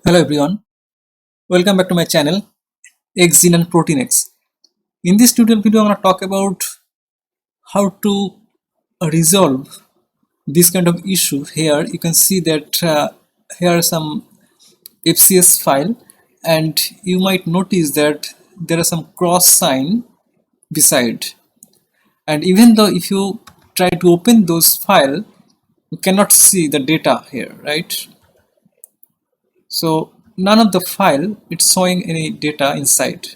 Hello everyone, welcome back to my channel Xgene and proteinX. In this tutorial video, I'm going to talk about how to resolve this kind of issue. Here you can see that here are some FCS file, and you might notice that there are some cross sign beside. And even though if you try to open those file, you cannot see the data here, right? So none of the file it's showing any data inside.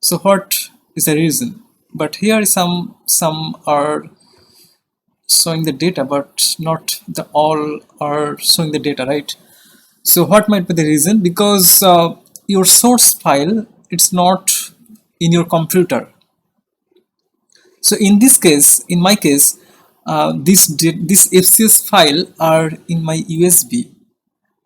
So what is the reason? But here some are showing the data, but not the all are showing the data, right? So what might be the reason? Because your source file it's not in your computer. So in this case, in my case, this FCS file are in my USB,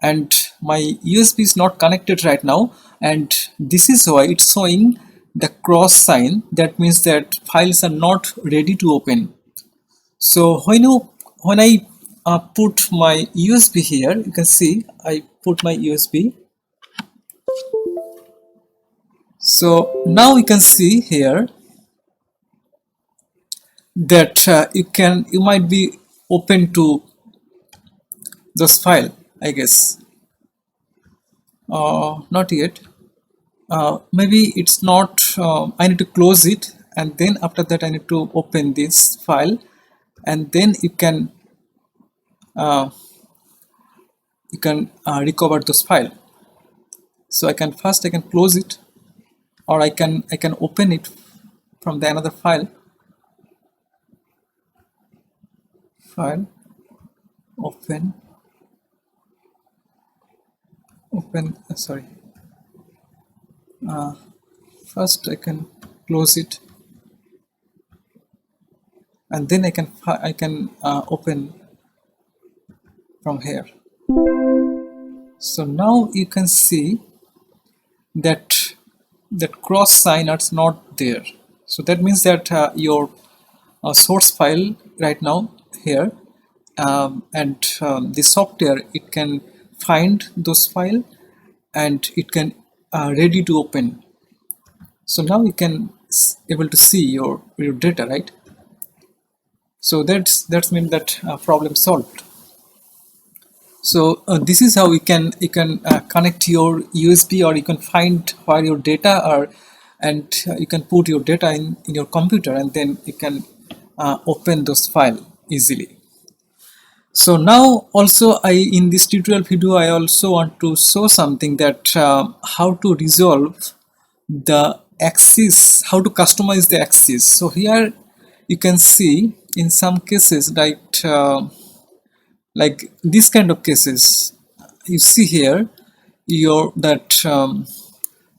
and my USB is not connected right now, and this is why it's showing the cross sign. That means that files are not ready to open. So when I put my USB here, you can see I put my USB. So now you can see here that you might be open to this file, I guess. Not yet. Maybe it's not. I need to close it, and then after that I need to open this file, and then you can recover this file. So I can close it, or I can open it from the another file. Open. Sorry. First I can close it, and then I can open from here. So now you can see that cross sign is not there. So that means that your source file right now here, and the software it can find those file and it can ready to open. So now you can able to see your data, right? So that's mean that problem solved. So this is how you can connect your USB, or you can find where your data are, and you can put your data in your computer, and then you can open those file easily. So now also in this tutorial video I also want to show something that how to resolve the axis, how to customize the axis. So here you can see in some cases, right, like this kind of cases, you see here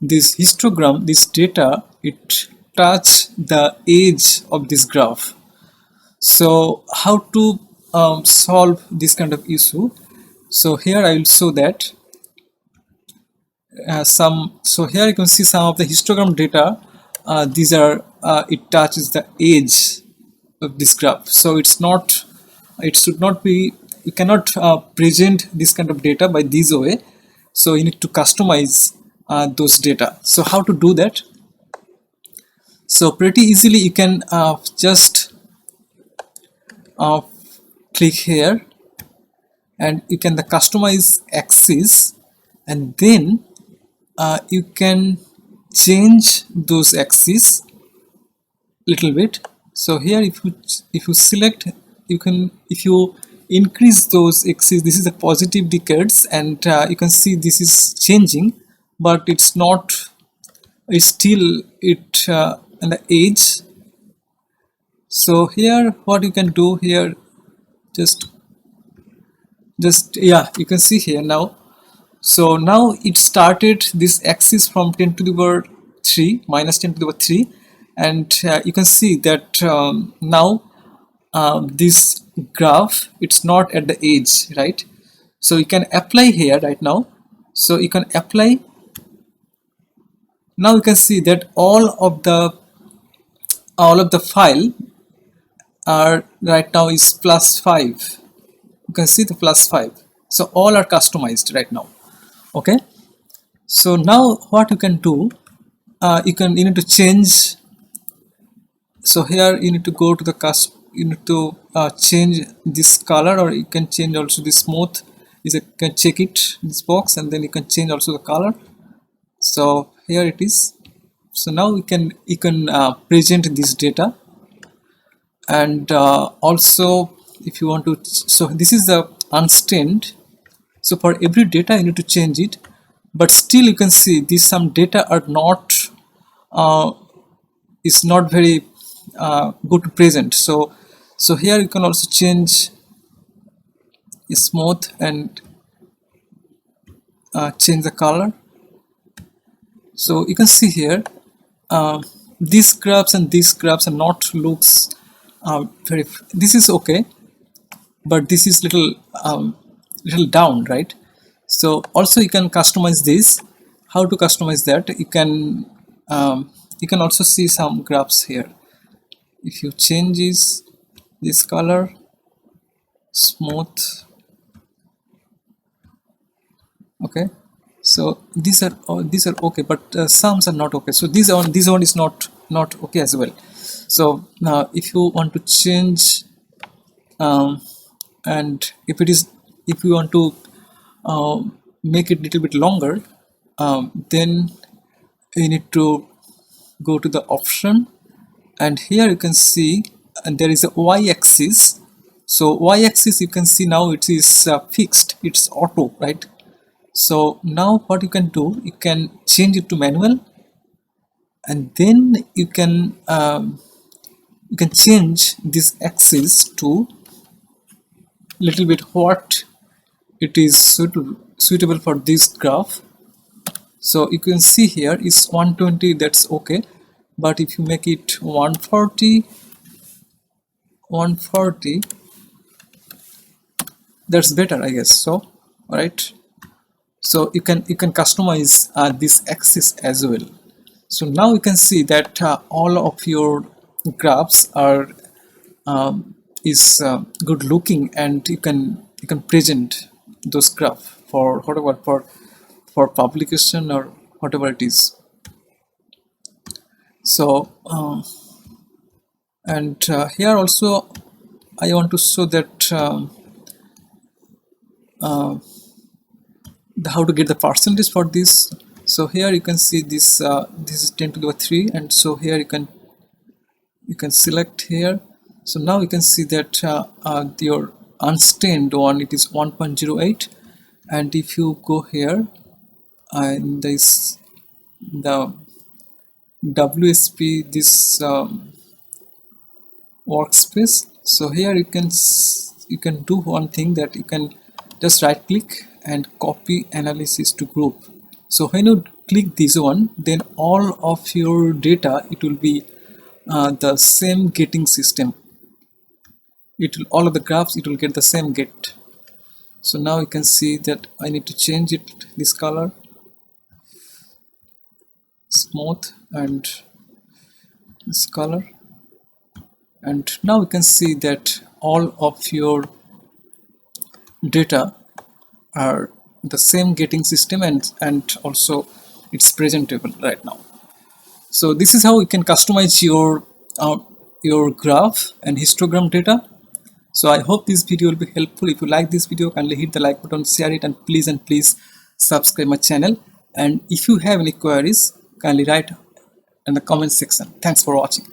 this histogram, this data, it touch the edge of this graph. So how to solve this kind of issue? So here I will show that so here you can see some of the histogram data. These are it touches the edge of this graph. So it should not be, you cannot present this kind of data by this way. So you need to customize those data. So how to do that? So pretty easily you can just click here, and you can customize axis, and then you can change those axes little bit. So here if you select, you can, if you increase those axes, this is a positive decades, and you can see this is changing, but it's not, it's still it on the edge. So here what you can do here, just yeah, you can see here now. So now it started this axis from 10 to the power 3 minus 10 to the power 3, and you can see that now this graph it's not at the edge, right? So you can apply here right now. So you can apply. Now you can see that all of the file are right now is +5. You can see the +5. So all are customized right now. Okay, so now what you can do, you need to change. So here you need to go to the you need to change this color, or you can change also the smooth. You can check it, this box, and then you can change also the color. So here it is. So now you can present this data, and also if you want to, so this is the unstained. So for every data you need to change it, but still you can see these some data are not uh, is not very good to present. So here you can also change smooth and change the color. So you can see here these graphs and these graphs are not looks very, this is okay, but this is little down, right? So also you can customize this. How to customize that? You can also see some graphs here. If you change this color, smooth, okay, so these are okay, but some are not okay. So this one is not okay as well. So now if you want to change, and if you want to make it little bit longer, then you need to go to the option, and here you can see, and there is a y-axis. So y-axis, you can see now it is fixed, it's auto, right? So now what you can do, you can change it to manual, and then you can change this axis to little bit what it is suitable for this graph. So you can see here is 120, that's okay, but if you make it 140, that's better, I guess. So all right, so you can customize this axis as well. So now you can see that all of your graphs are is good looking, and you can present those graph for whatever, for publication or whatever it is. So and here also I want to show that how to get the percentage for this. So here you can see this this is 10 to the power 3, and so here you can select here. So now you can see that your unstained one, it is 1.08, and if you go here and this the WSP, this workspace, so here you can do one thing, that you can just right click and copy analysis to group. So when you click this one, then all of your data, it will be the same getting system. It will, all of the graphs, it will get the same get. So now you can see that I need to change it, this color, smooth, and this color, and now you can see that all of your data are the same getting system, and also it's presentable right now. So this is how you can customize your graph and histogram data. So I hope this video will be helpful. If you like this video, kindly hit the like button, share it, and please subscribe my channel. And if you have any queries, kindly write in the comment section. Thanks for watching.